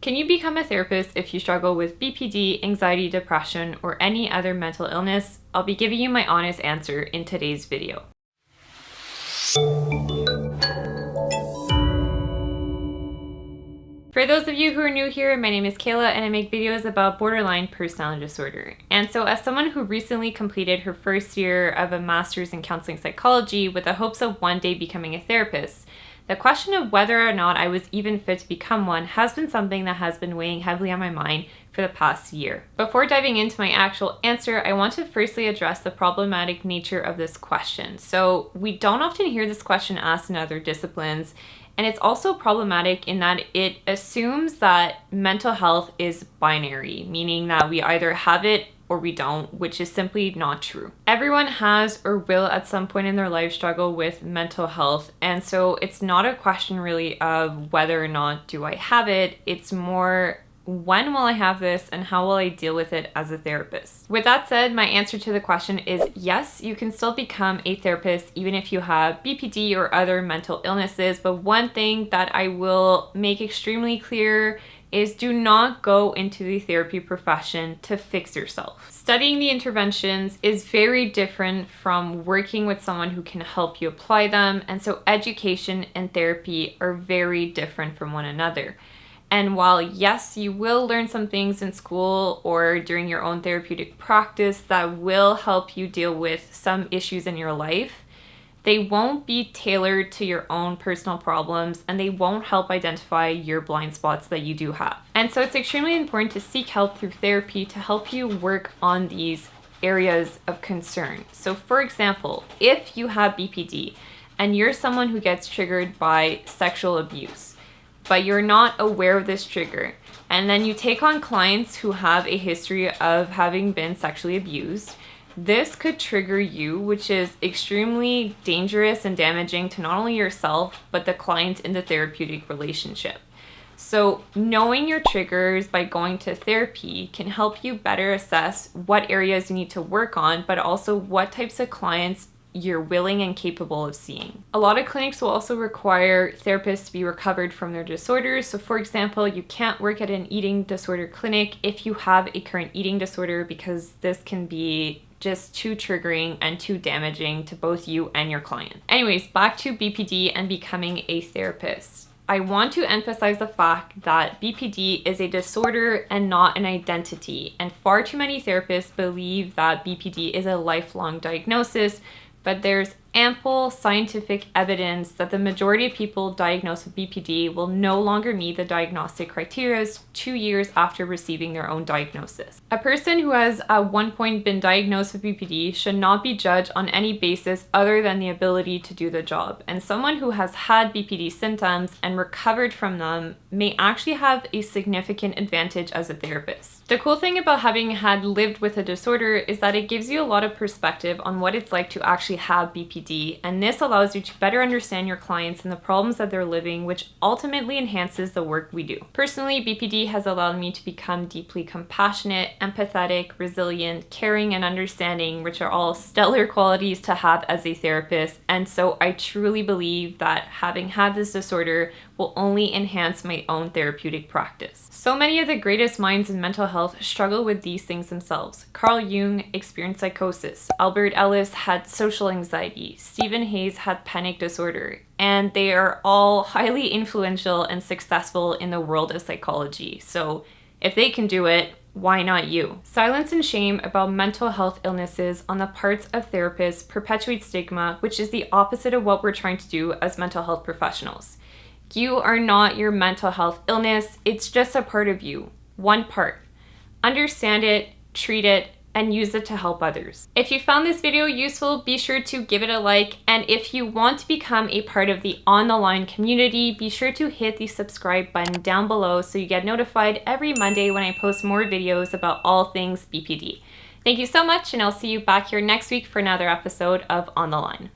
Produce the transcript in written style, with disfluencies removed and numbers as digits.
Can you become a therapist if you struggle with BPD, anxiety, depression, or any other mental illness? I'll be giving you my honest answer in today's video. For those of you who are new here, my name is Kayla and I make videos about borderline personality disorder. And so as someone who recently completed her first year of a master's in counseling psychology with the hopes of one day becoming a therapist, the question of whether or not I was even fit to become one has been something that has been weighing heavily on my mind for the past year. Before diving into my actual answer, I want to firstly address the problematic nature of this question. So we don't often hear this question asked in other disciplines, and it's also problematic in that it assumes that mental health is binary, meaning that we either have it or we don't, which is simply not true. Everyone has or will at some point in their life struggle with mental health, and so it's not a question really of whether or not do I have it, it's more when will I have this and how will I deal with it as a therapist? With that said, my answer to the question is yes, you can still become a therapist even if you have BPD or other mental illnesses, but one thing that I will make extremely clear is do not go into the therapy profession to fix yourself. Studying the interventions is very different from working with someone who can help you apply them, and so education and therapy are very different from one another. And while yes, you will learn some things in school or during your own therapeutic practice that will help you deal with some issues in your life, they won't be tailored to your own personal problems and they won't help identify your blind spots that you do have. And so it's extremely important to seek help through therapy to help you work on these areas of concern. So for example, if you have BPD and you're someone who gets triggered by sexual abuse, but you're not aware of this trigger, and then you take on clients who have a history of having been sexually abused, this could trigger you, which is extremely dangerous and damaging to not only yourself, but the client in the therapeutic relationship. So knowing your triggers by going to therapy can help you better assess what areas you need to work on, but also what types of clients you're willing and capable of seeing. A lot of clinics will also require therapists to be recovered from their disorders. So for example, you can't work at an eating disorder clinic if you have a current eating disorder because this can be just too triggering and too damaging to both you and your client. Anyways, back to BPD and becoming a therapist. I want to emphasize the fact that BPD is a disorder and not an identity, and far too many therapists believe that BPD is a lifelong diagnosis, but there's ample scientific evidence that the majority of people diagnosed with BPD will no longer meet the diagnostic criteria 2 years after receiving their own diagnosis. A person who has at one point been diagnosed with BPD should not be judged on any basis other than the ability to do the job. And someone who has had BPD symptoms and recovered from them may actually have a significant advantage as a therapist. The cool thing about having lived with a disorder is that it gives you a lot of perspective on what it's like to actually have BPD. And this allows you to better understand your clients and the problems that they're living, which ultimately enhances the work we do. Personally, BPD has allowed me to become deeply compassionate, empathetic, resilient, caring, and understanding, which are all stellar qualities to have as a therapist. And so I truly believe that having had this disorder will only enhance my own therapeutic practice. So many of the greatest minds in mental health struggle with these things themselves. Carl Jung experienced psychosis. Albert Ellis had social anxiety. Stephen Hayes had panic disorder. And they are all highly influential and successful in the world of psychology. So if they can do it, why not you? Silence and shame about mental health illnesses on the parts of therapists perpetuates stigma, which is the opposite of what we're trying to do as mental health professionals. You are not your mental health illness, it's just a part of you, one part. Understand it, treat it, and use it to help others. If you found this video useful, be sure to give it a like, and if you want to become a part of the On the Line community, be sure to hit the subscribe button down below so you get notified every Monday when I post more videos about all things BPD. Thank you so much, and I'll see you back here next week for another episode of On the Line.